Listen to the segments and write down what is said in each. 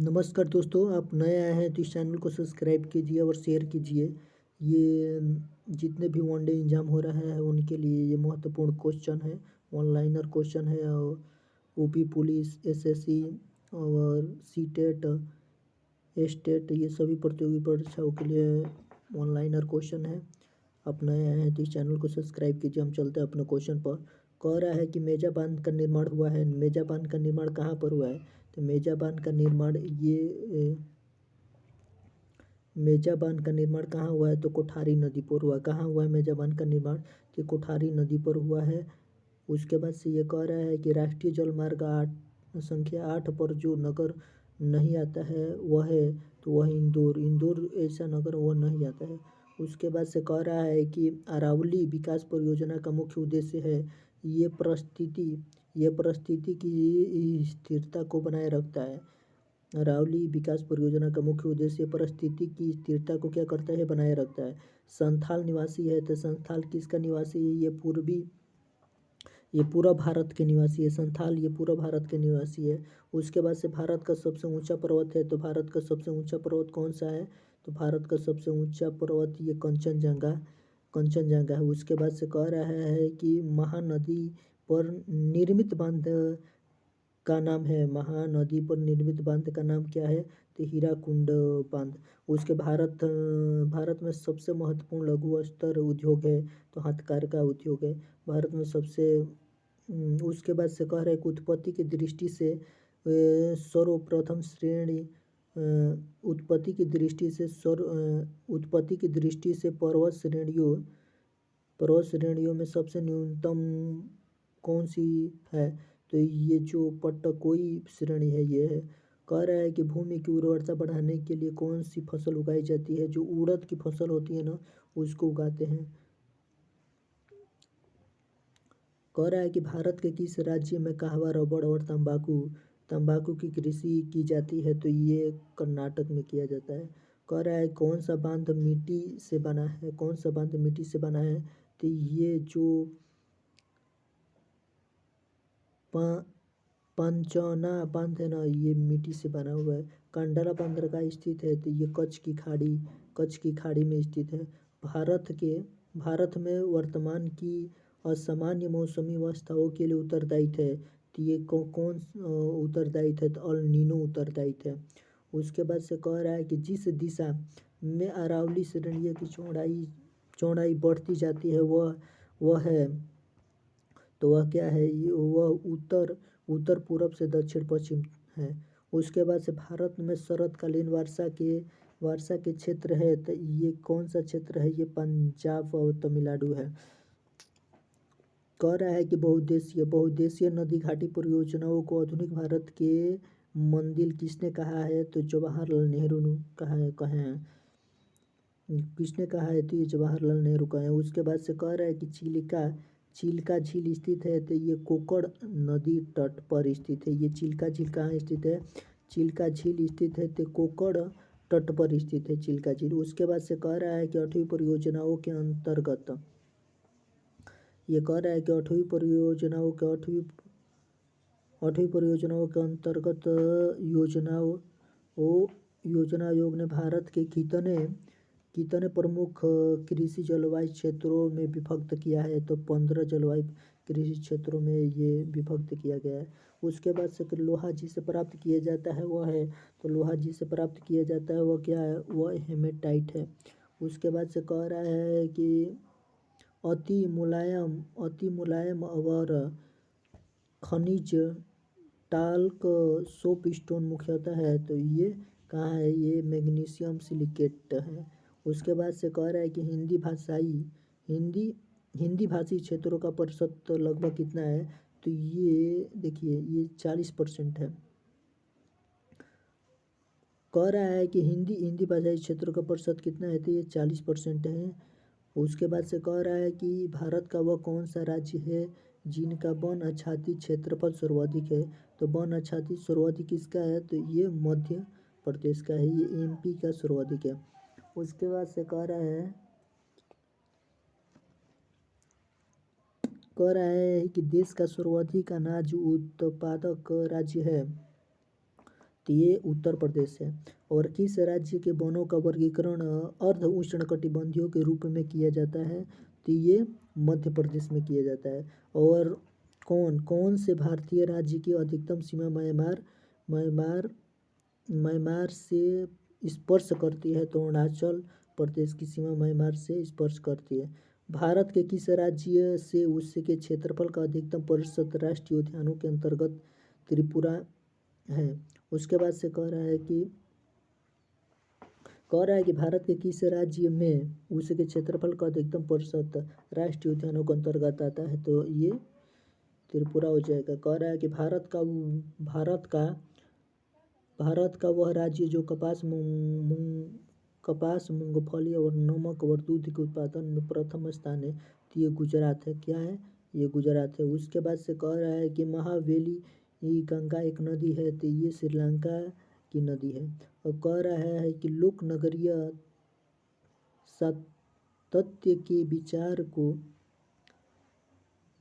नमस्कार दोस्तों, आप नए आए हैं तो इस चैनल को सब्सक्राइब कीजिए और शेयर कीजिए। ये जितने भी वनडे एग्जाम हो रहा है उनके लिए ये महत्वपूर्ण क्वेश्चन है। ऑनलाइनर क्वेश्चन है और ओपी पुलिस, एसएससी और सीटेट, एस्टेट, ये सभी प्रतियोगी परीक्षाओं के लिए ऑनलाइनर क्वेश्चन है। आप नए आए हैं तो इस चैनल को सब्सक्राइब कीजिए। हम चलते हैं अपने क्वेश्चन पर। कह रहा है कि मेजा बांध का निर्माण हुआ है। मेजा बांध का निर्माण कहाँ पर हुआ है? तो मेजा बांध का निर्माण मेजा बांध का निर्माण कहाँ हुआ है? तो कोठारी नदी पर हुआ। कहाँ हुआ है मेजा बांध का निर्माण? तो कोठारी नदी पर हुआ है। उसके बाद से ये कह रहा है कि राष्ट्रीय जलमार्ग संख्या 8 पर जो नगर नहीं आता है वह है, तो वह इंदौर। इंदौर ऐसा नगर वह नहीं आता है। उसके बाद से कह रहा है कि अरावली विकास परियोजना का मुख्य उद्देश्य है ये परिस्थिति की स्थिरता को बनाए रखता है। अरावली विकास परियोजना का मुख्य उद्देश्य परिस्थिति की स्थिरता को क्या करता है? बनाए रखता है। संथाल निवासी है, तो संथाल किसका निवासी है? ये पूरा भारत के निवासी है। संथाल ये पूरा भारत के निवासी है। उसके बाद से भारत का सबसे ऊंचा पर्वत है, तो भारत का सबसे ऊंचा पर्वत कौन सा है? तो भारत का सबसे ऊंचा पर्वत ये कंचनजंगा है। उसके बाद से कह रहा है कि महानदी पर निर्मित बांध का नाम है। महानदी पर निर्मित बांध का नाम क्या है? तो हीराकुंड बांध। उसके भारत में सबसे महत्वपूर्ण लघु स्तर उद्योग है, तो हथकरघा उद्योग है भारत में सबसे। उसके बाद से कह रहे हैं कि सर्वप्रथम श्रेणी उत्पत्ति की दृष्टि से पर्वत श्रेणियों में सबसे न्यूनतम कौन सी है? तो ये जो पट्टकोई श्रेणी है ये है। कह रहा है कि भूमि की उर्वरता बढ़ाने के लिए कौन सी फसल उगाई जाती है? जो उड़द की फसल होती है ना, उसको उगाते हैं। कह रहा है कि भारत के किस राज्य में कहवा, रबड़ और तंबाकू की कृषि की जाती है? तो ये कर्नाटक में किया जाता है। कह रहा है कौन सा बांध मिट्टी से बना है? कौन सा बांध मिट्टी से बना है? तो ये जो प- पंचौना बांध है ना, ये मिट्टी से बना हुआ है। कंडला बांध कहाँ स्थित है? तो ये कच्छ की खाड़ी में स्थित है। भारत में वर्तमान की असामान्य मौसमी अवस्थाओं के लिए उत्तरदायित्व है। तो ये कौन उत्तरदायित्व है? तो अल नीनो उत्तरदायित्व है। उसके बाद से कह रहा है कि जिस दिशा में अरावली श्रेणी की चौड़ाई बढ़ती जाती है वह है, तो वह क्या है? वह उत्तर पूर्व से दक्षिण पश्चिम है। उसके बाद से भारत में शरतकालीन वर्षा के क्षेत्र है, तो ये कौन सा क्षेत्र है? ये पंजाब और तमिलनाडु है। कह रहा है कि बहुउद्देशीय नदी घाटी परियोजनाओं को आधुनिक भारत के मंदिर किसने कहा है? तो जवाहरलाल नेहरू ने कहा है। किसने कहा है? तो ये जवाहरलाल नेहरू का है। उसके बाद से कह रहा है कि चिल्का झील स्थित है, तो ये कोकड़ नदी तट पर स्थित है। ये चिल्का झील कहाँ स्थित है? चिल्का झील स्थित है तो कोकड़ तट पर स्थित है चिल्का झील। उसके बाद से कह रहा है कि आठवीं परियोजनाओं के अंतर्गत ये कह रहा है कि आठवीं परियोजनाओं के अंतर्गत योजना आयोग ने भारत के कितने प्रमुख कृषि जलवायु क्षेत्रों में विभक्त किया है? तो 15 जलवायु कृषि क्षेत्रों में ये विभक्त किया गया है। उसके बाद से लोहा जिसे प्राप्त किया जाता है वह है, तो लोहा जिसे प्राप्त किया जाता है वह क्या है? वह हेमेटाइट है। उसके बाद से कह रहा है कि अति मुलायम और खनिज टाल्क सोपस्टोन मुख्यतः है, तो ये कहाँ है? ये मैग्नीशियम सिलिकेट है। उसके बाद से कह रहा है कि हिंदी हिंदी भाषी क्षेत्रों का प्रतिशत लगभग कितना है? तो ये देखिए ये 40% है। कह रहा है कि हिंदी भाषाई क्षेत्रों का प्रतिशत कितना है? तो ये 40% है। उसके बाद से कह रहा है कि भारत का वह कौन सा राज्य है जिनका वन आच्छादित क्षेत्रफल सर्वाधिक है? तो वन आच्छादित सर्वाधिक किसका है? तो ये मध्य प्रदेश का है, ये एमपी का सर्वाधिक है। उसके बाद से कह रहा है कि देश का सर्वाधिक अनाज उत्पादक राज्य है, तो ये उत्तर प्रदेश है। और किस राज्य के वनों का वर्गीकरण अर्ध उष्णकटिबंधीय के रूप में किया जाता है? तो ये मध्य प्रदेश में किया जाता है। और कौन कौन से भारतीय राज्य की अधिकतम सीमा म्यांमार म्यांमार से स्पर्श करती है? तो अरुणाचल प्रदेश की सीमा म्यांमार से स्पर्श करती है। भारत के किस राज्य से उसके क्षेत्रफल का अधिकतम प्रतिशत राष्ट्रीय उद्यानों के अंतर्गत त्रिपुरा है? उसके बाद से कह रहा है कि भारत के किस राज्य में उसके क्षेत्रफल का अधिकतम प्रतिशत राष्ट्रीय उद्यानों के अंतर्गत आता है? तो ये त्रिपुरा हो जाएगा। कह रहा है कि भारत का वह राज्य जो कपास, मूंगफली और नमक और दूध के उत्पादन में प्रथम स्थान है, तो ये गुजरात है। क्या है? ये गुजरात है। उसके बाद से कह रहा है कि महावेली गंगा एक नदी है, तो ये श्रीलंका की नदी है। और कह रहा है कि लोक नगरीय सातत्य के विचार को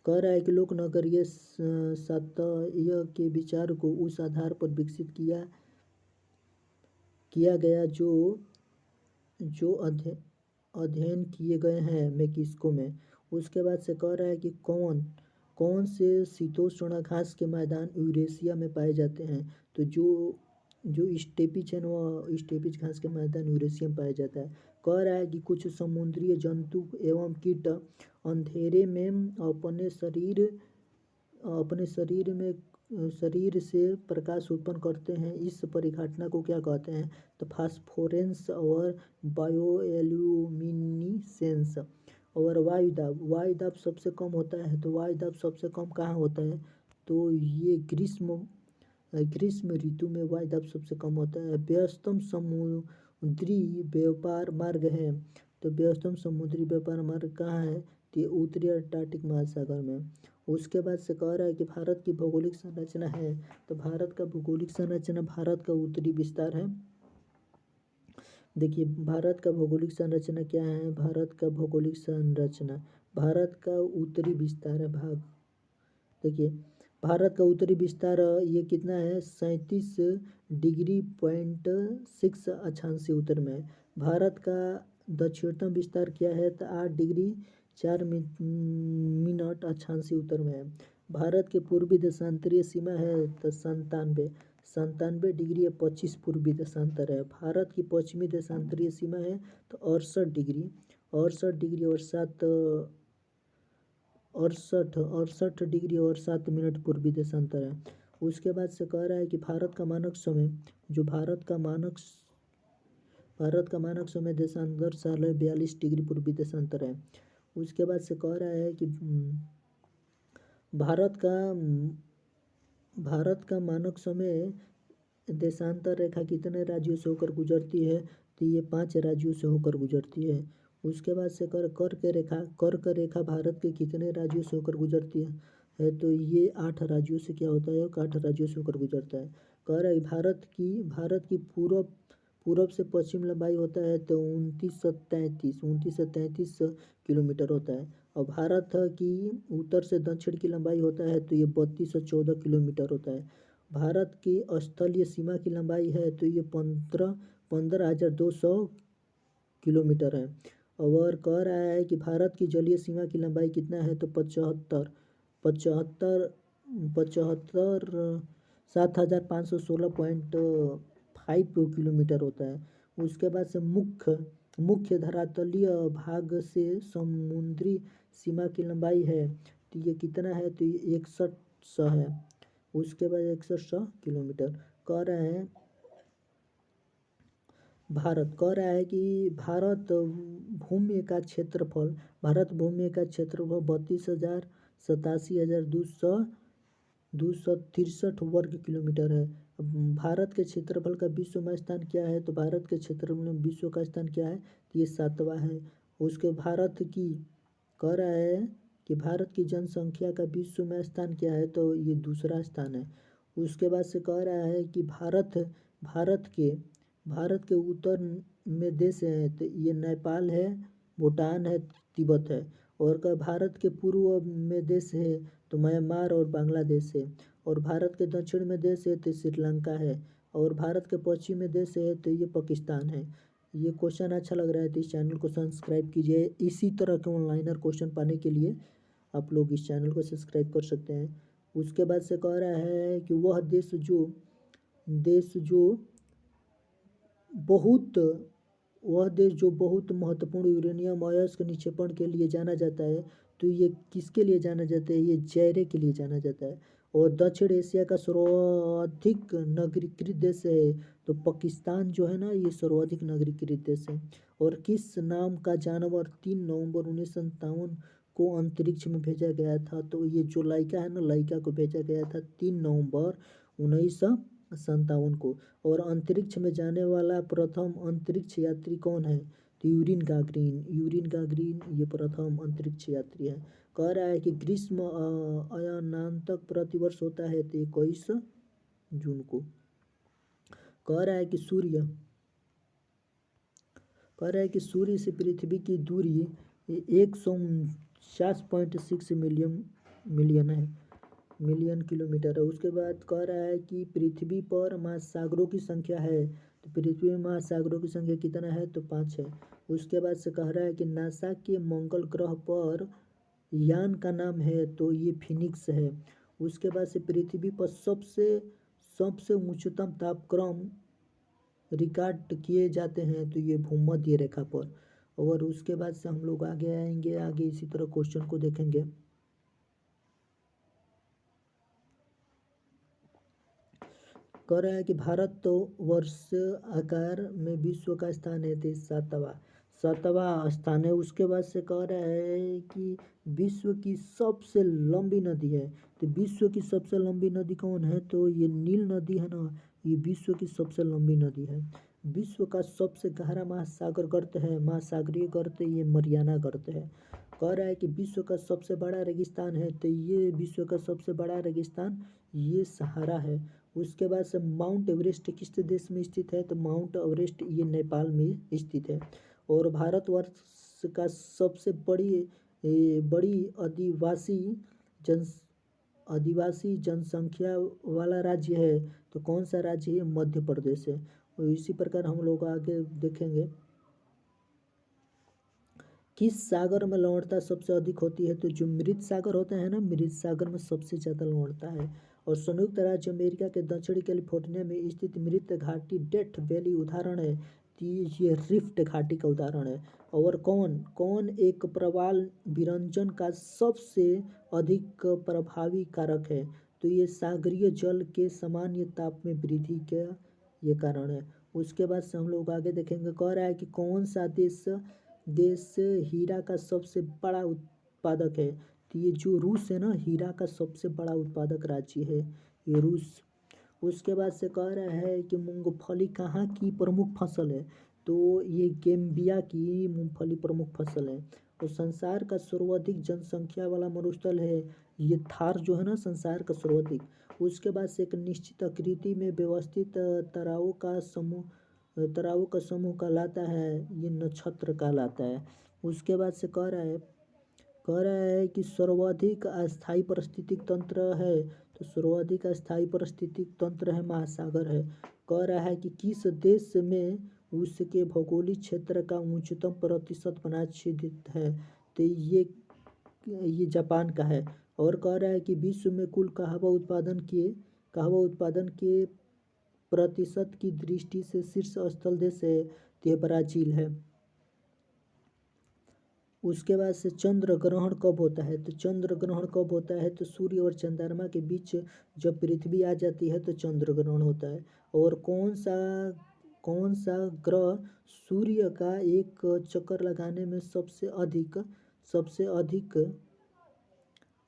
कह रहा है कि लोक नगरीय सातत्य के विचार को उस आधार पर विकसित किया गया जो अध्ययन किए गए हैं मेक्सिको में। उसके बाद से कह रहा है कि कौन से शीतोष्ण घास के मैदान यूरेशिया में पाए जाते हैं? तो जो स्टेपिज है ना, वो स्टेपिज घास के मैदान यूरेशिया में पाया जाता है। कह रहा है कि कुछ समुद्री जंतु एवं कीट अंधेरे में अपने शरीर से प्रकाश उत्पन्न करते हैं। इस परिघटना को क्या कहते हैं? तो फास्फोरेंस और बायोएल्यूमिनेसेंस। और वायुदाब सबसे कम होता है, तो वायुदाब सबसे कम कहाँ होता है? तो ये ग्रीष्म ऋतु में वायुदाब सबसे कम होता है। व्यस्तम समुद्री व्यापार मार्ग है, तो व्यस्तम समुद्री व्यापार मार्ग कहाँ है? तो ये उत्तरी अंटार्कटिक महासागर में। उसके बाद से कह रहा है कि भारत की भौगोलिक संरचना है, तो भारत का भौगोलिक संरचना भारत का उत्तरी विस्तार है। देखिए भारत का भौगोलिक संरचना क्या है? भारत का भौगोलिक संरचना भारत का उत्तरी विस्तार है। देखिए भारत का उत्तरी विस्तार ये कितना है? 37.6 अक्षांश उत्तर में है। भारत का दक्षिणतम विस्तार क्या है? तो 8°4' अक्षांश उत्तर में है। भारत के पूर्वी देशांतरीय सीमा है तो 97 डिग्री 25 पूर्वी देशांतर है। भारत की पश्चिमी देशांतरीय सीमा है तो 68 डिग्री और 7 पूर्वी देशांतर है। उसके बाद से कह रहा है कि भारत का मानक समय देशांतर साल 42 डिग्री पूर्वी देशांतर है। उसके बाद से कह रहा है कि भारत का मानक समय देशांतर रेखा कितने राज्यों से होकर गुजरती है? तो ये 5 राज्यों से होकर गुजरती है। उसके बाद से कर्क रेखा भारत के कितने राज्यों से होकर गुजरती है? तो ये 8 राज्यों से क्या होता है? 8 राज्यों से होकर गुजरता है। कह रहा है भारत की पूर्व से पश्चिम लंबाई होता है तो 2933 किलोमीटर होता है। और भारत की उत्तर से दक्षिण की लंबाई होता है तो ये 3214 किलोमीटर होता है। भारत की स्थलीय सीमा की लंबाई है तो ये 15,200 किलोमीटर है। और कह रहा है कि भारत की जलीय सीमा की लंबाई कितना है? तो 7,516.5 किलोमीटर होता है। उसके बाद से मुख्य धरातलीय भाग से समुद्री सीमा की लंबाई है तो ये कितना है? तो ये 6100 है। उसके बाद 6100 किलोमीटर। कह रहा है कि भारत भूमि का क्षेत्रफल 32,87,263 वर्ग किलोमीटर है। भारत के क्षेत्रफल का विश्व में स्थान क्या है? तो भारत के क्षेत्रफल में विश्व का स्थान क्या है? तो ये 7वां है। उसके कह रहा है कि भारत की जनसंख्या का विश्व में स्थान क्या है? तो ये दूसरा स्थान है। उसके बाद से कह रहा है कि भारत के उत्तर में देश है तो ये नेपाल है, भूटान है, तिब्बत है। और भारत के पूर्व में देश है तो म्यांमार और बांग्लादेश है। और भारत के दक्षिण में देश है तो श्रीलंका है। और भारत के पश्चिमी देश है तो ये पाकिस्तान है। ये क्वेश्चन अच्छा लग रहा है तो इस चैनल को सब्सक्राइब कीजिए। इसी तरह के ऑनलाइनर क्वेश्चन पाने के लिए आप लोग इस चैनल को सब्सक्राइब कर सकते हैं। उसके बाद से कह रहा है कि वह देश बहुत वह देश जो बहुत महत्वपूर्ण यूरेनियम अयस्क निक्षेपण के लिए जाना जाता है, तो ये किसके लिए जाना जाता है? ये जैरे के लिए जाना जाता है। और दक्षिण एशिया का सर्वाधिक नगरीकृत देश है तो पाकिस्तान जो है ना, ये सर्वाधिक नगरीकृत देश है। और किस नाम का जानवर 3 नवंबर 1957 को अंतरिक्ष में भेजा गया था? तो ये जो लाइका है ना, लाइका को भेजा गया था 3 नवंबर 1957 को। और अंतरिक्ष में जाने वाला प्रथम अंतरिक्ष यात्री कौन है? तो यूरिन गागरिन ये प्रथम अंतरिक्ष यात्री है। कह रहा है कि ग्रीष्म अयनांतक प्रतिवर्ष होता है तो 21 जून को। कह रहा है कि सूर्य से पृथ्वी की दूरी 149.6 मिलियन किलोमीटर है। उसके बाद कह रहा है कि पृथ्वी पर महासागरों की संख्या है, तो पृथ्वी में महासागरों की संख्या कितना है? तो 5 है। उसके बाद से कह रहा है कि नासा के मंगल ग्रह पर यान का नाम है, तो ये फिनिक्स है। उसके बाद से पृथ्वी पर सबसे उच्चतम तापक्रम रिकॉर्ड किए जाते हैं, तो ये भूमध्य रेखा पर। और उसके बाद से हम लोग आगे आएंगे, आगे इसी तरह क्वेश्चन को देखेंगे। कह रहा है कि भारत तो वर्ष आकार में विश्व का स्थान है तो सातवां स्थान है। उसके बाद से कह रहा है कि विश्व की सबसे लंबी नदी है, तो विश्व की सबसे लंबी नदी कौन है? तो ये नील नदी है ना, ये विश्व की सबसे लंबी नदी है। विश्व का सबसे गहरा महासागरीय गर्त ये मरियाना गर्त है। कह रहा है कि विश्व का सबसे बड़ा रेगिस्तान है, तो ये विश्व का सबसे बड़ा रेगिस्तान ये सहारा है। उसके बाद से माउंट एवरेस्ट किस देश में स्थित है? तो माउंट एवरेस्ट ये नेपाल में स्थित है। और भारतवर्ष का सबसे बड़ी आदिवासी जनसंख्या वाला राज्य है, तो कौन सा राज्य है? मध्य प्रदेश है। और इसी प्रकार हम लोग आगे देखेंगे। किस सागर में लवणता सबसे अधिक होती है? तो जो मृत सागर होता है ना, मृत सागर में सबसे ज़्यादा लवणता है। और संयुक्त राज्य अमेरिका के दक्षिणी कैलिफोर्निया में स्थित मृत घाटी डेथ वैली उदाहरण है, तो ये रिफ्ट घाटी का उदाहरण है। और कौन एक प्रवाल विरंजन का सबसे अधिक प्रभावी कारक है? तो ये सागरीय जल के सामान्य ताप में वृद्धि का ये कारण है। उसके बाद से हम लोग आगे देखेंगे। कह रहा है कि कौन सा देश हीरा का सबसे बड़ा उत्पादक है? तो ये जो रूस है ना, हीरा का सबसे बड़ा उत्पादक राज्य है ये रूस। उसके बाद से कह रहा है कि मूंगफली कहाँ की प्रमुख फसल है? तो ये गैम्बिया की मूंगफली प्रमुख फसल है। और संसार का सर्वाधिक जनसंख्या वाला मरुस्थल है ये थार जो है ना, संसार का सर्वाधिक। उसके बाद से एक निश्चित आकृति में व्यवस्थित ताराओं का समूह कहलाता है, ये नक्षत्र कहलाता है। उसके बाद से कह रहा है कि सर्वाधिक अस्थायी पारिस्थितिक तंत्र है, तो सर्वाधिक अस्थायी पारिस्थितिक तंत्र है महासागर है। कह रहा है कि किस देश में उसके भौगोलिक क्षेत्र का उच्चतम प्रतिशत वनाच्छादित है? तो ये जापान का है। और कह रहा है कि विश्व में कुल कहवा उत्पादन के प्रतिशत की दृष्टि से शीर्ष स्थल देश है, तो यह ब्राज़ील है। उसके बाद से चंद्र ग्रहण कब होता है? तो चंद्र ग्रहण कब होता है? तो सूर्य और चंद्रमा के बीच जब पृथ्वी आ जाती है तो चंद्र ग्रहण होता है। और कौन सा ग्रह सूर्य का एक चक्कर लगाने में सबसे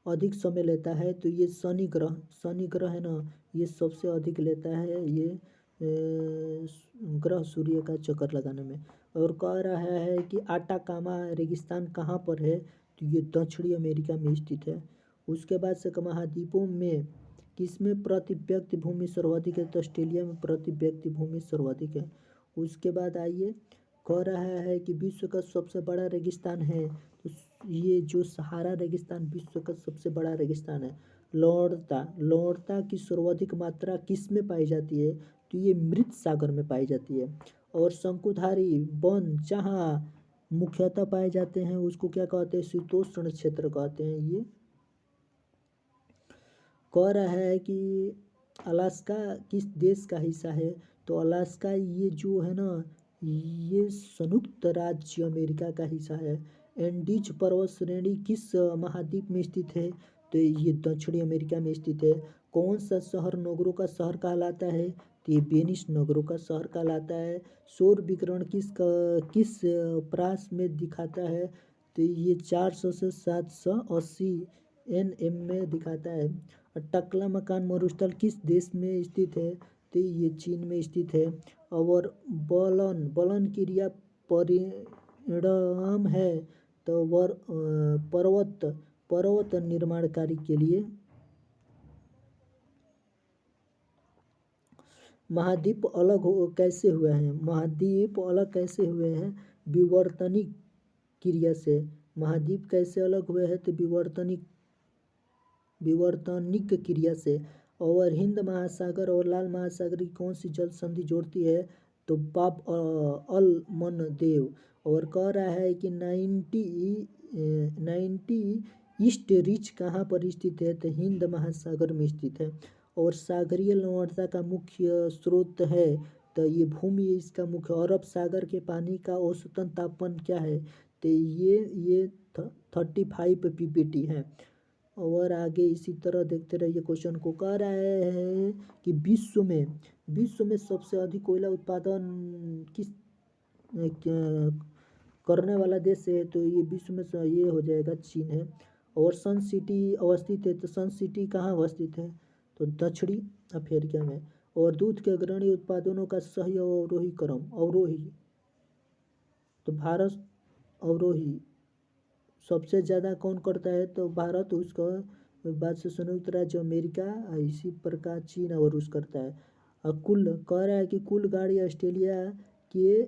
अधिक समय लेता है? तो ये शनि ग्रह है ना, ये सबसे अधिक लेता है ये ग्रह सूर्य का चक्कर लगाने में। और कह रहा है कि आटाकामा रेगिस्तान कहाँ पर है? तो ये दक्षिणी अमेरिका में स्थित है। उसके बाद से महाद्वीपों में किसमें प्रति व्यक्ति भूमि सर्वाधिक है? तो ऑस्ट्रेलिया में प्रति व्यक्ति भूमि सर्वाधिक है। उसके बाद आइए, कह रहा है कि विश्व का सबसे बड़ा रेगिस्तान है, तो ये जो सहारा रेगिस्तान विश्व का सबसे बड़ा रेगिस्तान है। लवणता की सर्वाधिक मात्रा किस में पाई जाती है? तो ये मृत सागर में पाई जाती है। और शंकुधारी वन जहाँ मुख्यतः पाए जाते हैं उसको क्या कहते हैं, शीतोष्ण क्षेत्र कहते हैं। ये कह रहा है कि अलास्का किस देश का हिस्सा है, तो अलास्का ये जो है ना, ये संयुक्त राज्य अमेरिका का हिस्सा है। एंडीज पर्वत श्रेणी किस महाद्वीप में स्थित है, तो ये दक्षिणी अमेरिका में स्थित है। कौन सा शहर नगरों का शहर कहलाता है, तो ये वेनिस नगरों का शहर कहलाता है। सौर विकिरण किस प्रास में दिखाता है, तो ये 400 से 780 nm में दिखाता है। टकला मकान मरुस्थल किस देश में स्थित है, तो ये चीन में स्थित है। और बलन क्रिया परिणाम है, तो पर्वत निर्माण कार्य के लिए। महाद्वीप कैसे हुए हैं, महाद्वीप अलग कैसे हुए हैं, विवर्तनिक क्रिया से। महाद्वीप कैसे अलग हुए हैं, तो विवर्तनिक क्रिया से। और हिंद महासागर और लाल महासागर की कौन सी जल संधि जोड़ती है, तो बाब अल मनदेव। और कह रहा है कि 90 ईस्ट रिच कहाँ पर स्थित है, तो हिंद महासागर में स्थित है। और सागरीय लवणता का मुख्य स्रोत है, तो ये भूमि इसका मुख्य। अरब सागर के पानी का औसतन तापमान क्या है, तो ये 35 ppt है। और आगे इसी तरह देखते रहिए क्वेश्चन को। कह रहा है कि विश्व में सबसे अधिक कोयला उत्पादन किस करने वाला देश है, तो ये विश्व में ये हो जाएगा चीन है। और सन सिटी अवस्थित है, तो सन सिटी कहाँ अवस्थित है, तो दक्षिणी अफ्रीका में। और दूध के अग्रणी उत्पादनों का सही अवरोही, तो भारत अवरोही सबसे ज़्यादा कौन करता है, तो भारत, उसका बाद से संयुक्त राज्य अमेरिका, इसी प्रकार चीन और रूस करता है। और कुल कह रहा है कि कुल गाड़ी ऑस्ट्रेलिया के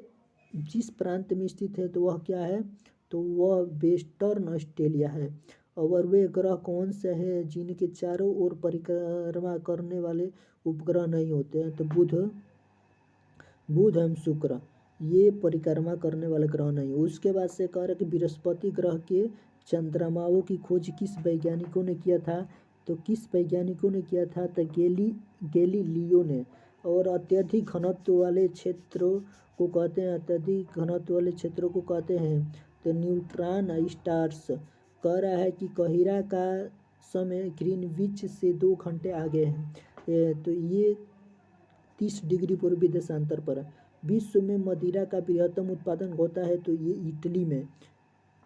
जिस प्रांत में स्थित है, तो वह क्या है, तो वह वेस्टर्न ऑस्ट्रेलिया है। और वे ग्रह कौन से हैं जिनके चारों ओर परिक्रमा करने वाले उपग्रह नहीं होते हैं, तो बुध एवं शुक्र, ये परिक्रमा करने वाले ग्रह नहीं। उसके बाद से कह रहे कि बृहस्पति ग्रह के चंद्रमाओं की खोज किस वैज्ञानिकों ने किया था, तो गैलीलियो ने। और अत्यधिक घनत्व वाले क्षेत्रों को कहते हैं, तो न्यूट्रॉन स्टार्स। कह रहा है कि काहिरा का समय ग्रीनविच से 2 घंटे आगे है, तो ये 30 डिग्री पूर्वी देशांतर पर है। विश्व में मदिरा का बृहत्तम उत्पादन होता है, तो ये इटली में।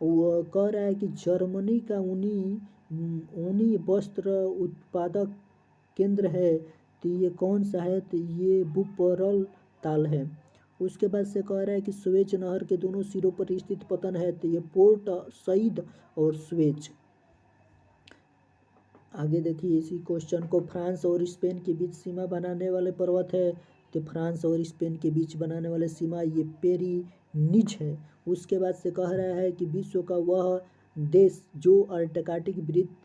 वो कह रहा है कि जर्मनी का ऊनी वस्त्र उत्पादक केंद्र है, तो ये कौन सा है, तो ये वुपरल ताल है। उसके बाद से कह रहा है कि स्वेज नहर के दोनों सिरों पर स्थित पतन है, तो ये पोर्ट सईद और स्वेज। आगे देखिए इसी क्वेश्चन को। फ्रांस और स्पेन के बीच सीमा बनाने वाले पर्वत है, तो फ्रांस और स्पेन के बीच बनाने वाले सीमा ये पेरिनीज है। उसके बाद से कह रहा है कि विश्व का वह देश जो अंटार्कटिक वृत्त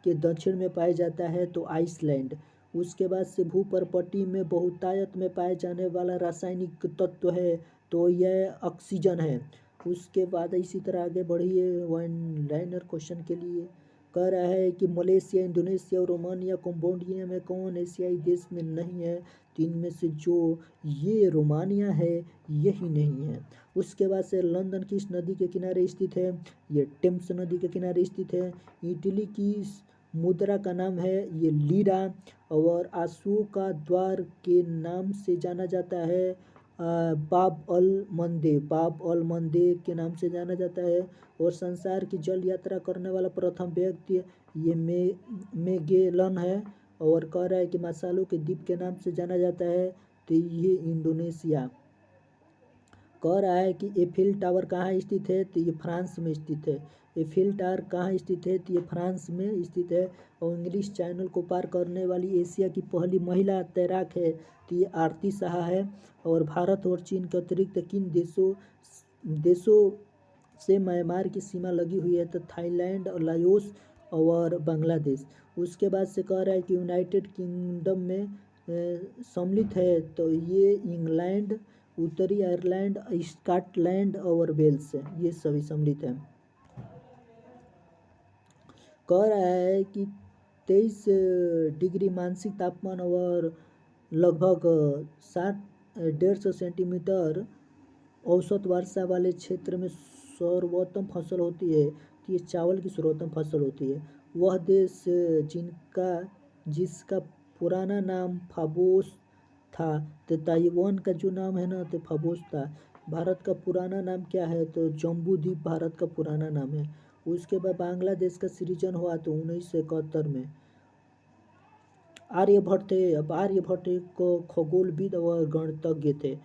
के दक्षिण में पाया जाता है, तो आइसलैंड। उसके बाद से भूपर्पटी में बहुतायत में पाए जाने वाला रासायनिक तत्व है, तो यह ऑक्सीजन है। उसके बाद इसी तरह आगे बढ़िए वन लाइनर क्वेश्चन के लिए। कह रहा है कि मलेशिया, इंडोनेशिया और रोमानिया कंबोडिया में कौन एशियाई देश में नहीं है, तो इनमें से जो ये रोमानिया है यही नहीं है। उसके बाद से लंदन किस नदी के किनारे स्थित है, ये टेम्स नदी के किनारे स्थित है। इटली की मुद्रा का नाम है ये लीरा। और अशोका द्वार के नाम से जाना जाता है बाब अल मंदे के नाम से जाना जाता है। और संसार की जल यात्रा करने वाला प्रथम व्यक्ति ये मेगेलन है। और कह रहा है कि मसालो के द्वीप के नाम से जाना जाता है, तो ये इंडोनेशिया। कह रहा है कि एफिल टावर कहाँ स्थित है, तो ये फ्रांस में स्थित है। एफिल टावर कहाँ स्थित है, तो ये फ्रांस में स्थित है। और इंग्लिश चैनल को पार करने वाली एशिया की पहली महिला तैराक है, तो ये आरती साहा है। और भारत और चीन के अतिरिक्त किन देशों से म्यांमार की सीमा लगी हुई है, तो थाईलैंड और लाओस और बांग्लादेश। उसके बाद से कह रहा है कि यूनाइटेड किंगडम में सम्मिलित है तो ये इंग्लैंड, उत्तरी आयरलैंड, स्कॉटलैंड और वेल्स है, ये सभी सम्मिलित हैं। कह रहा है कि 23 डिग्री मानसिक तापमान और लगभग 150 सेंटीमीटर औसत वर्षा वाले क्षेत्र में सर्वोत्तम फसल होती है। तो ये चावल की सर्वोत्तम फसल होती है। वह देश जिसका पुराना नाम फाबोस था, तो ताइवान का जो नाम है ना तो फाबोस था। भारत का पुराना नाम क्या है, तो जम्बू द्वीप भारत का पुराना नाम है। उसके बाद बांग्लादेश का सृजन हुआ तो 1971 में। आर्यभट्ट थे। अब आर्यभट्ट को खगोलविद और गणितज्ञ थे।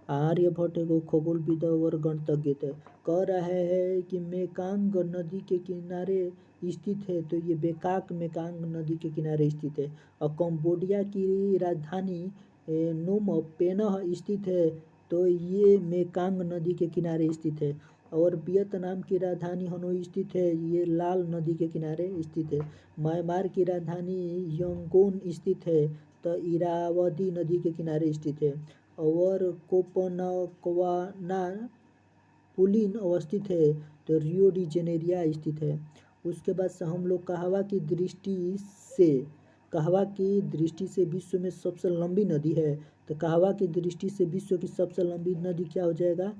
आर्यभट्ट को खगोलविद और गणितज्ञ थे। कह रहा है कि मेकांग नदी के किनारे स्थित है, तो ये बेकाक मेकांग नदी के किनारे स्थित है। और कंबोडिया की राजधानी नोम पेनह स्थित है, तो ये मेकांग नदी के किनारे स्थित है। और वियतनाम की राजधानी हनोई स्थित है, ये लाल नदी के किनारे स्थित है। म्यांमार की राजधानी यंगून स्थित है, तो इरावदी नदी के किनारे स्थित है। और कोपनकवाना पुलिन अवस्थित है, तो रियो डी जेनेरिया स्थित है। उसके बाद से हम लोग कहवा की दृष्टि से विश्व में सबसे लंबी नदी है, तो कहवा की दृष्टि से विश्व की सबसे लंबी नदी क्या हो जाएगा?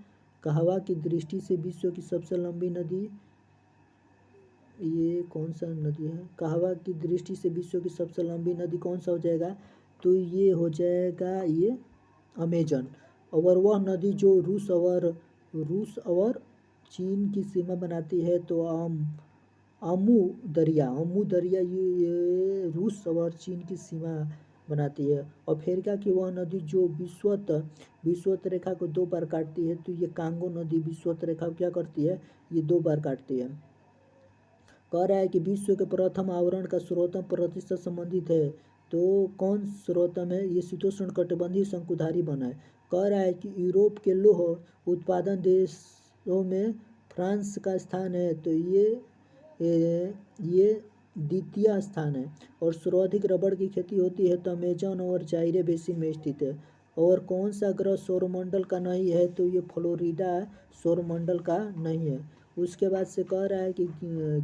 कहवा की दृष्टि से विश्व की सबसे लंबी नदी, ये कौन सा नदी है? कहवा की दृष्टि से विश्व की सबसे लंबी नदी कौन सा हो जाएगा? तो ये हो जाएगा ये अमेजन। और वह नदी जो रूस और चीन की सीमा बनाती है, तो अमू दरिया ये रूस और चीन की सीमा बनाती है। अफ्रीका की वह नदी जो विषुवत रेखा को 2 बार काटती है, तो ये कांगो नदी विषुवत रेखा को क्या करती है? ये 2 बार काटती है। कह रहा है कि विश्व के प्रथम आवरण का सर्वोत्तम प्रतिशत संबंधित है, तो कौन सर्वोत्तम है? ये शीतोष्ण कटिबंधीय शंकुधारी वन है। कह रहा है कि यूरोप के लौह उत्पादन देशों में फ्रांस का स्थान है, तो ये द्वितीय स्थान है। और सर्वाधिक रबड़ की खेती होती है, तो अमेजन और जाइरे बेसिन में स्थित है। और कौन सा ग्रह सौरमंडल का नहीं है? तो ये फ्लोरिडा सौरमंडल का नहीं है। उसके बाद से कह रहा है कि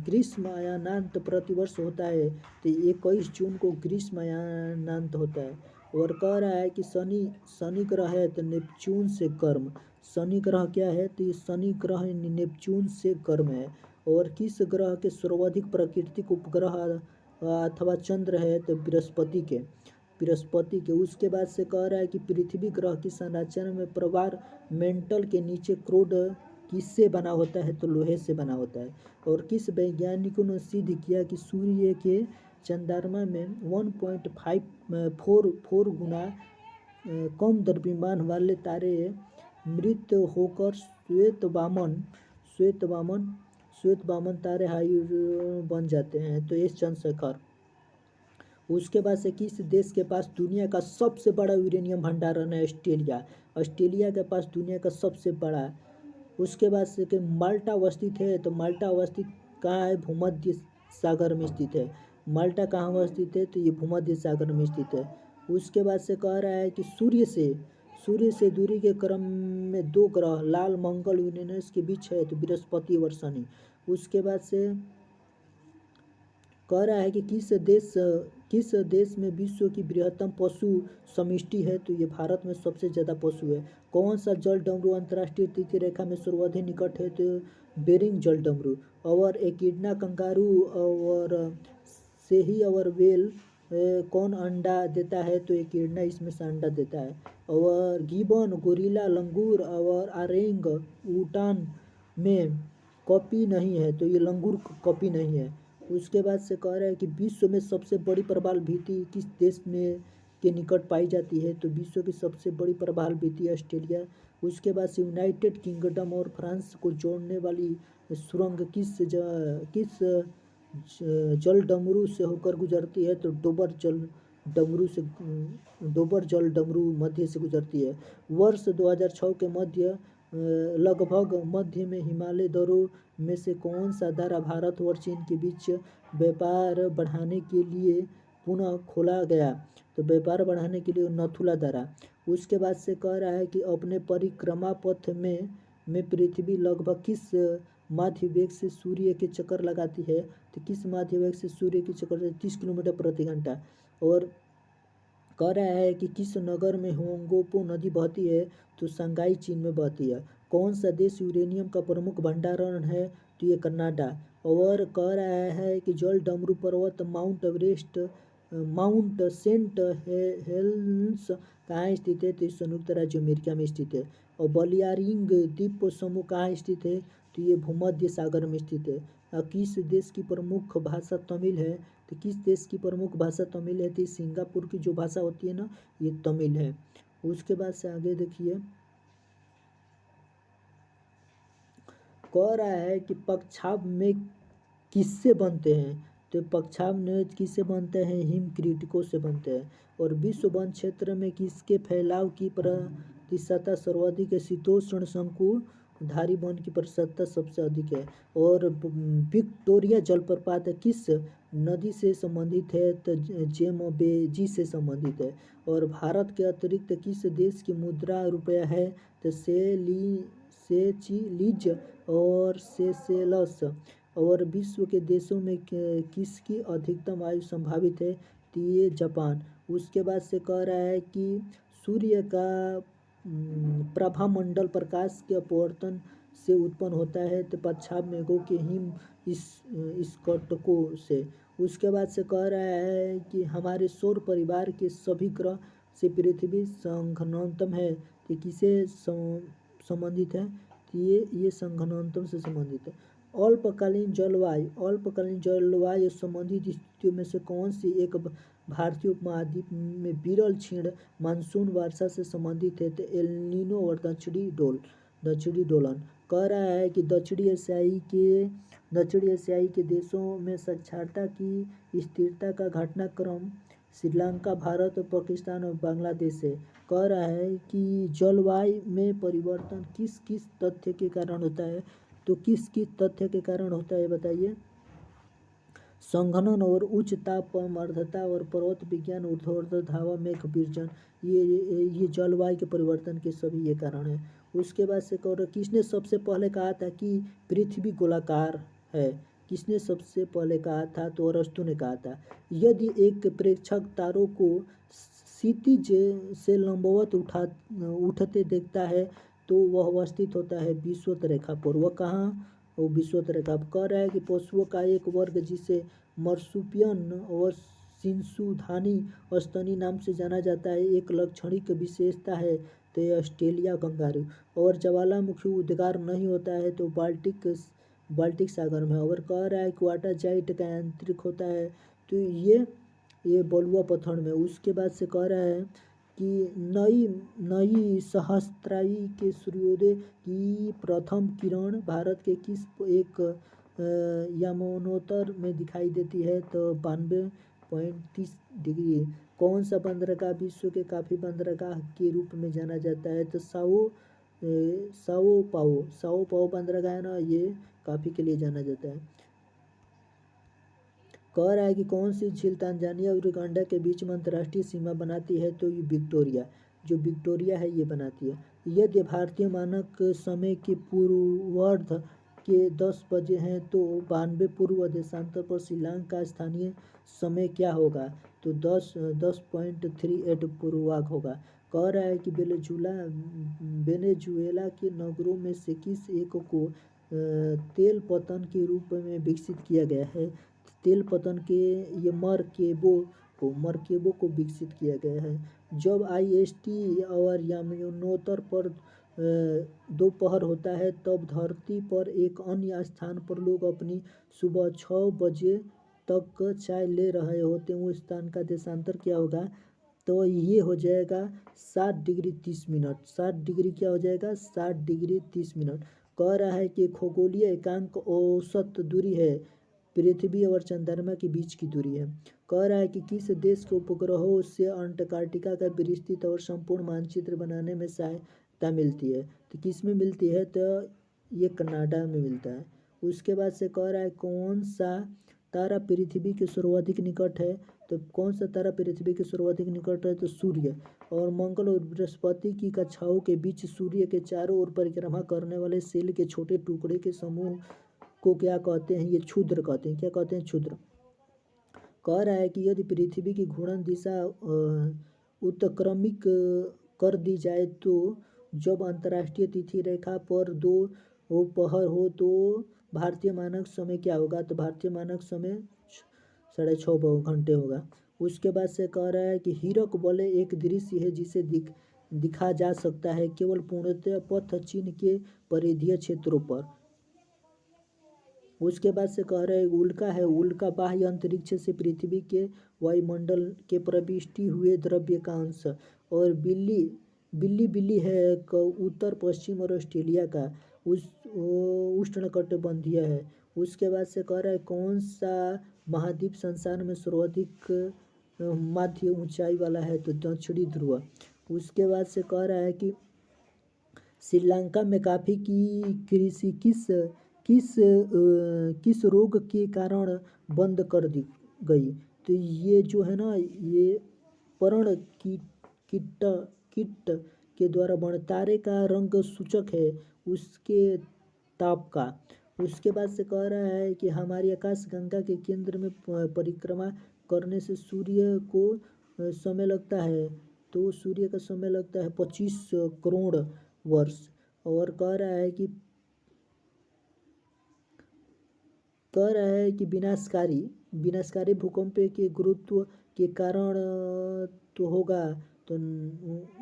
ग्रीष्म अयानांत प्रतिवर्ष होता है, तो 21 जून को ग्रीष्म अयानांत होता है। और कह रहा है कि शनि ग्रह है तो नेपच्यून से गर्म। शनि ग्रह क्या है? तो ये शनि ग्रह नेपच्यून से गर्म है। और किस ग्रह के सर्वाधिक प्राकृतिक उपग्रह अथवा चंद्र है? तो बृहस्पति के। उसके बाद से कह रहा है कि पृथ्वी ग्रह की संरचना में प्रवार मेंटल के नीचे क्रोड किससे बना होता है? तो लोहे से बना होता है। और किस वैज्ञानिकों ने सिद्ध किया कि सूर्य के चंद्रमा में 1.54 गुना कम द्रव्यमान वाले तारे मृत होकर श्वेत वामन तारे हाई बन जाते हैं, तो एस चंद्रशेखर। उसके बाद से किस देश के पास दुनिया का सबसे बड़ा यूरेनियम भंडारण है? ऑस्ट्रेलिया के पास दुनिया का सबसे बड़ा। उसके बाद से कि माल्टा अवस्थित है, तो माल्टा अवस्थित कहाँ है? भूमध्य सागर में स्थित है। माल्टा कहाँ अवस्थित है? तो ये भूमध्य सागर में स्थित है। उसके बाद से कह रहा है कि सूर्य से दूरी के क्रम में 2 ग्रह लाल मंगल यूरेनस के बीच है, तो बृहस्पति और शनि। उसके बाद से कह रहा है कि किस देश में विश्व की बृहत्तम पशु समष्टि है? तो ये भारत में सबसे ज़्यादा पशु है। कौन सा जल डमरू अंतर्राष्ट्रीय तृतीय रेखा में सर्वाधिक निकट है? तो बेरिंग जल डमरू। और एकिडना कंगारू और सेही और वेल कौन अंडा देता है? तो एकिडना इसमें से अंडा देता है। और गिबन, गोरिल्ला, लंगूर और आरेंग उटान में कॉपी नहीं है, तो ये लंगूर कॉपी नहीं है। उसके बाद से कह रहा है कि विश्व में सबसे बड़ी प्रवाल भित्ति किस देश में के निकट पाई जाती है? तो विश्व की सबसे बड़ी प्रवाल भित्ति ऑस्ट्रेलिया। उसके बाद से यूनाइटेड किंगडम और फ्रांस को जोड़ने वाली सुरंग किस जल डमरू से होकर गुजरती है? तो डोबर जल डमरू मध्य से गुजरती है। वर्ष 2006 के लगभग मध्य में हिमालय दर्रों में से कौन सा दर्रा भारत और चीन के बीच व्यापार बढ़ाने के लिए पुनः खोला गया, तो व्यापार बढ़ाने के लिए नथुला दरा। उसके बाद से कह रहा है कि अपने परिक्रमा पथ में पृथ्वी लगभग किस माध्य वेग से सूर्य के चक्कर लगाती है, तो किस माध्य वेग से सूर्य के चक्कर 30 किलोमीटर प्रति घंटा। और कह रहा है कि किस नगर में होंगपो नदी बहती है, तो शंघाई चीन में बहती है। कौन सा देश यूरेनियम का प्रमुख भंडारण है, तो ये कनाडा। और कह रहा है कि जल डमरू पर्वत Mount Everest Mount Saint Helens कहाँ स्थित है, तो ये संयुक्त राज्य अमेरिका में स्थित है। और बलियारिंग द्वीप समूह कहाँ स्थित है, तो ये भूमध्य सागर में स्थित है। किस देश की प्रमुख भाषा तमिल है, तो किस देश की प्रमुख भाषा तमिल है, तो सिंगापुर की जो भाषा होती है ना, ये तमिल है। उसके बाद से आगे देखिए, कह रहा है कि पक्षाभ में किससे बनते हैं, तो पक्षाभ में किससे बनते हैं, हिमक्रीटकों से बनते हैं। और विश्व वन क्षेत्र में किसके फैलाव की प्रतिशतता सर्वाधिक है, शीतोष्ण शंकुधारी वन की प्रतिशतता सबसे अधिक है। और विक्टोरिया जलप्रपात किस नदी से संबंधित है, तो जेमबेजी से संबंधित है। और भारत के अतिरिक्त किस देश की मुद्रा रुपया है, तो सेचिलिज और सेशेल्स। और विश्व के देशों में किसकी अधिकतम आयु संभावित है, तो ये जापान। उसके बाद से कह रहा है कि सूर्य का प्रभामंडल प्रकाश के अपवर्तन से उत्पन्न होता है, तो पश्चात मेघों के हिम स्कटकों से। उसके बाद से कह रहा है कि हमारे सौर परिवार के सभी ग्रह से पृथ्वी संघनतम है, तो किसे संबंधित है, तो ये संघनतम से संबंधित है। अल्पकालीन जलवायु संबंधित स्थितियों में से कौन सी एक भारतीय उपमहाद्वीप में विरल क्षीण मानसून वर्षा से संबंधित है, तो एल नीनो और दक्षिणी दोलन। कह रहा है कि दक्षिणी एशियाई के देशों में साक्षरता की स्थिरता का घटनाक्रम श्रीलंका, भारत, पाकिस्तान और बांग्लादेश है। कह रहा है कि जलवायु में परिवर्तन किस किस तथ्य के कारण होता है, तो किस किस तथ्य के कारण होता है बताइए। संघनन और उच्च तापमान, आर्द्रता और पर्वत विज्ञान, ऊर्ध्वाधर हवा, मेघ विसर्जन, ये जलवायु के परिवर्तन के सभी ये कारण है। उसके बाद से कह रहा किसने सबसे पहले कहा था कि पृथ्वी गोलाकार है, किसने सबसे पहले कहा था, तो अरस्तु ने कहा था। यदि एक प्रेक्षक तारों को क्षितिज से लंबवत उठते देखता है, तो वह अवस्थित होता है विषुवत रेखा पर। वह कहाँ, वो विषुवत रेखा पर। कह रहा है कि पशुओं का एक वर्ग जिसे मर्सुपियन और शिशुधानी स्तनी नाम से जाना जाता है, एक लाक्षणिक विशेषता है, तो ये ऑस्ट्रेलिया कंगारू। और ज्वालामुखी उद्गार नहीं होता है, तो बाल्टिक सागर में। और कह रहा है कि वाटर जाइट का यांत्रिक होता है, तो ये बलुआ पत्थर में। उसके बाद से कह रहा है कि नई सहस्त्राब्दी के सूर्योदय की प्रथम किरण भारत के किस एक यमुनोत्तर में दिखाई देती है, तो 92.30 डिग्री। कौन सा बंदरगाह विश्व के काफ़ी बंदरगाह के रूप में जाना जाता है, तो साओ पाओ बंदरगाह है ना, ये काफ़ी के लिए जाना जाता है। कह रहा है कि कौन सी झील तंजानिया और युगांडा के बीच में अंतर्राष्ट्रीय सीमा बनाती है, तो ये विक्टोरिया है, ये बनाती है। यदि भारतीय मानक समय के पूर्वार्ध के 10 बजे हैं, तो 92 पूर्व देशांतर पर श्रीलंका का स्थानीय समय क्या होगा, तो 10.38 पूर्वाग होगा। कह रहा है कि वेनेजुएला के नगरों में से किस एक को तेल पतन के रूप में विकसित किया गया है, तेल पतन के ये मरकेबो को विकसित किया गया है। जब IST और यमुनोत्तर पर दोपहर होता है, तब धरती पर एक अन्य स्थान पर लोग अपनी सुबह 6 बजे तक चाय ले रहे होते हैं, उस स्थान का देशांतर क्या होगा, तो ये हो जाएगा 7 डिग्री 30 मिनट। 7 डिग्री क्या हो जाएगा, 7 डिग्री 30 मिनट। कह रहा है कि खगोलीय एकांक औसत दूरी है, पृथ्वी और चंद्रमा के बीच की दूरी है। कह रहा है कि किस देश के उपग्रहों से अंटार्कटिका का विस्तृत और संपूर्ण मानचित्र बनाने में सहायता मिलती है, तो किस में मिलती है, तो ये कनाडा में मिलता है। उसके बाद से कह रहा है कौन सा तारा पृथ्वी के सर्वाधिक निकट है? तो कौन सा तारा पृथ्वी के सर्वाधिक निकट है? तो सूर्य। और मंगल और बृहस्पति की कक्षाओं के बीच सूर्य के चारों ओर परिक्रमा करने वाले सेल के छोटे टुकड़े के समूह को क्या कहते हैं? ये क्षुद्र कहते हैं। क्या कहते हैं? क्षुद्र। कह रहा है कि यदि पृथ्वी की घूर्णन दिशा उत्क्रमिक कर दी जाए तो जब अंतर्राष्ट्रीय तिथि रेखा पर 2 पहर हो तो भारतीय मानक समय क्या होगा? तो भारतीय मानक समय 6.5 घंटे होगा। उसके बाद से कह रहा है कि हीरक वलय एक दृश्य है जिसे दिखा जा सकता है केवल पूर्णतः पथ चिन्ह के परिधीय क्षेत्रों पर। उसके बाद से कह रहे हैं उल्का है। उल्का बाह्य अंतरिक्ष से पृथ्वी के वायुमंडल के प्रविष्टि हुए द्रव्य का अंश। और बिल्ली है उत्तर पश्चिम और ऑस्ट्रेलिया का उष्णकटिबंधीय है। उसके बाद से कह रहा है कौन सा महाद्वीप संसार में सर्वाधिक मध्य ऊंचाई वाला है? तो दक्षिणी ध्रुव। उसके बाद से कह रहा है कि श्रीलंका में कॉफी की कृषि किस रोग के कारण बंद कर दी गई? तो ये जो है ना, ये पर्ण कीट के द्वारा बने तारे का रंग सूचक है उसके ताप का। उसके बाद से कह रहा है कि हमारी आकाश गंगा के केंद्र में परिक्रमा करने से सूर्य को समय लगता है। तो सूर्य का समय लगता है 25 करोड़ वर्ष। और कह रहा है कि विनाशकारी भूकंप के गुरुत्व के कारण तो होगा तो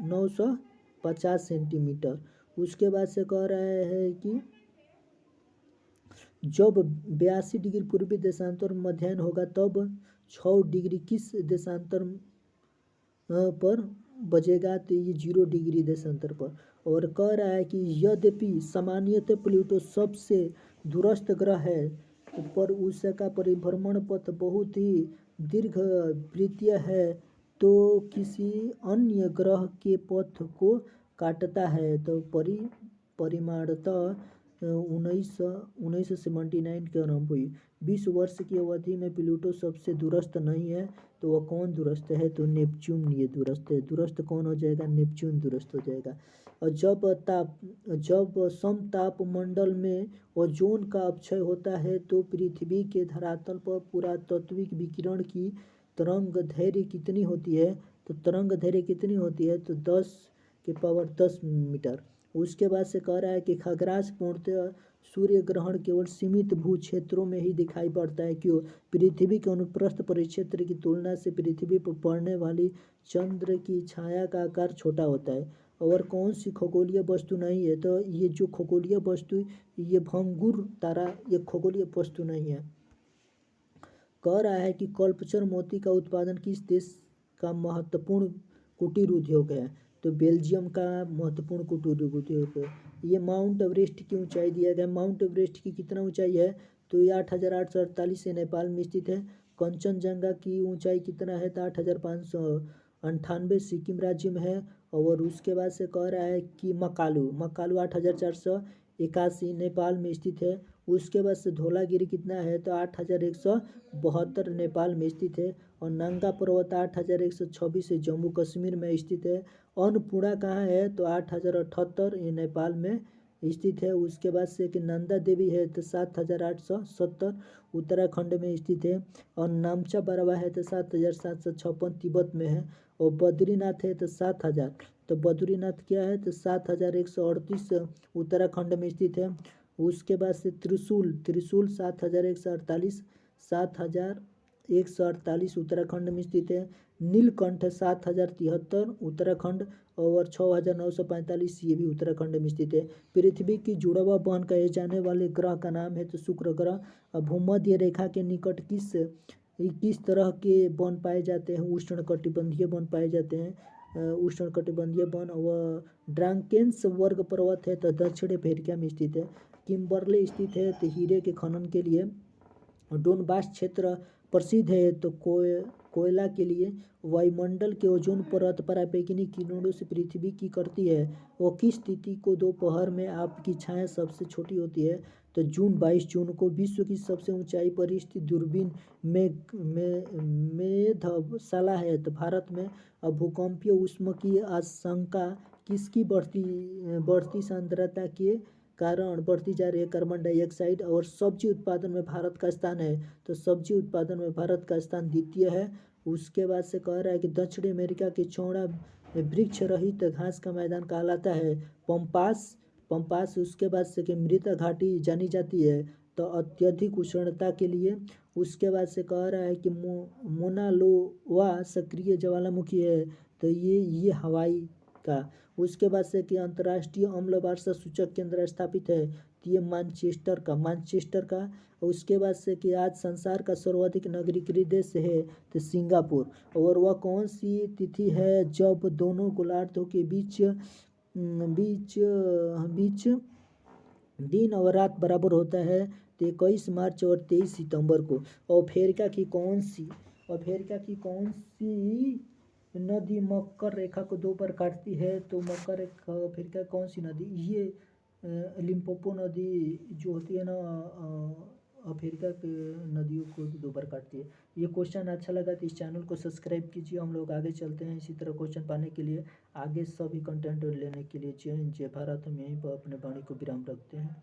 950 सेंटीमीटर। उसके बाद से कह रहा है कि जब 82 डिग्री पूर्वी देशांतर में मध्याह्न होगा तब 6 डिग्री किस देशांतर पर बजेगा? तो ये 0 डिग्री देशांतर पर। और कह रहा है कि यद्यपि सामान्यतः प्लूटो सबसे दूरस्थ ग्रह है पर उसका परिभ्रमण पथ बहुत ही दीर्घवृत्तीय है तो किसी अन्य ग्रह के पथ को काटता है। तो परिमाणतः 1979 के आरंभ हुई। 20 वर्ष की अवधि में प्लूटो सबसे दूरस्थ नहीं है। तो वह कौन दूरस्थ है? तो नेपच्यून ये दूरस्थ है। दूरस्थ कौन हो जाएगा? नेपच्यून दूरस्थ हो जाएगा। और जब समताप मंडल में ओजोन का अपक्षय होता है तो पृथ्वी के धरातल पर पुरातात्विक विकिरण की तरंग दैर्घ्य कितनी होती है? तो तरंग दैर्घ्य कितनी होती है? तो 10 मीटर। उसके बाद से कह रहा है कि खगराज पूर्णतः सूर्य ग्रहण केवल सीमित भू क्षेत्रों में ही दिखाई पड़ता है। क्यों? पृथ्वी के अनुप्रस्थ परिक्षेत्र की तुलना से पृथ्वी पर पड़ने वाली चंद्र की छाया का आकार छोटा होता है। और कौन सी खगोलीय वस्तु नहीं है? तो ये जो खगोलीय वस्तु ये भंगुर तारा ये खगोलीय वस्तु नहीं है। कह रहा है कि कल्पचर मोती का उत्पादन किस देश का महत्वपूर्ण कुटीर उद्योग है? तो बेल्जियम का महत्वपूर्ण कुटीर उद्योग है। ये माउंट एवरेस्ट की ऊंचाई दिया गया। माउंट एवरेस्ट की कितना ऊंचाई है? तो ये 8,848 से नेपाल में स्थित है। कंचनजंगा की ऊंचाई कितना है? तो 8,598 सिक्किम राज्य में है। और उसके बाद से कह रहा है कि मकालू 8,481 नेपाल में स्थित है। उसके बाद से धौलागिरी कितना है? तो 8,172 नेपाल में स्थित है। और नंगा पर्वत 8,126 जम्मू कश्मीर में स्थित है। अन्नपूर्णा कहाँ है? तो 8,078 ये नेपाल में स्थित है। उसके बाद से कि नंदा देवी है तो 7,870 उत्तराखंड में स्थित है। और नामचा बरवा है तो 7,756 तिब्बत में है। और बद्रीनाथ है तो 7,000। तो बद्रीनाथ क्या है? तो 7,138 उत्तराखंड में स्थित है। उसके बाद से त्रिशूल 7,148 उत्तराखंड में स्थित है। नीलकंठ 7,073 उत्तराखंड और 6,945 ये भी उत्तराखंड में स्थित है। पृथ्वी की जुड़वा बहन कहे जाने वाले ग्रह का नाम है तो शुक्र ग्रह। भूमध्य रेखा के निकट किस तरह के वन पाए जाते हैं? उष्णकटिबंधीय वन पाए जाते हैं। उष्णकटिबंधीय वन व ड्राकेंस वर्ग पर्वत है तो दक्षिण अफ्रीका में स्थित है। किम्बरले स्थित है तो हीरे के खनन के लिए। डोनबास क्षेत्र प्रसिद्ध है तो कोयला के लिए। वायुमंडल के ओजोन परत पराबैंगनी किरणों से पृथ्वी की करती है। वो किस तिथि को दोपहर में आपकी छाया सबसे छोटी होती है? तो जून 22 जून को। विश्व की सबसे ऊंचाई पर स्थित दूरबीन मेधशाला है। तो भारत में भूकंपीय ऊष्मा की आशंका किसकी बढ़ती सांद्रता के कारण बढ़ती जा रही है? Carbon dioxide. और सब्जी उत्पादन में भारत का स्थान है। तो सब्जी उत्पादन में भारत का स्थान द्वितीय है। उसके बाद से कह रहा है कि दक्षिण अमेरिका की चौड़ा वृक्ष रहित घास का मैदान कहलाता है पंपास। पंपास। उसके बाद से कि मृत घाटी जानी जाती है तो अत्यधिक उष्णता के लिए। उसके बाद से कह रहा है कि मोनालोवा सक्रिय ज्वालामुखी है तो ये हवाई का। उसके बाद से कि अंतर्राष्ट्रीय अम्ल वर्षा सूचक केंद्र स्थापित है तो ये मानचेस्टर का। उसके बाद से कि आज संसार का सर्वाधिक नागरिक देश है तो सिंगापुर। और वह कौन सी तिथि है जब दोनों गोलार्धों के बीच बीच बीच दिन और रात बराबर होता है? तो 21 मार्च और 23 सितंबर को। अफ्रीका की कौन सी नदी मकर रेखा को दो बार काटती है? तो मकर रेखा अफ्रीका कौन सी नदी? ये लिम्पोपो नदी जो होती है ना, अफ्रीका के नदियों को दो बार काटती है। ये क्वेश्चन अच्छा लगा तो इस चैनल को सब्सक्राइब कीजिए। हम लोग आगे चलते हैं इसी तरह क्वेश्चन पाने के लिए। आगे सभी कंटेंट लेने के लिए जय हिंद जय भारत। हम यहीं पर अपने वाणी को विराम रखते हैं।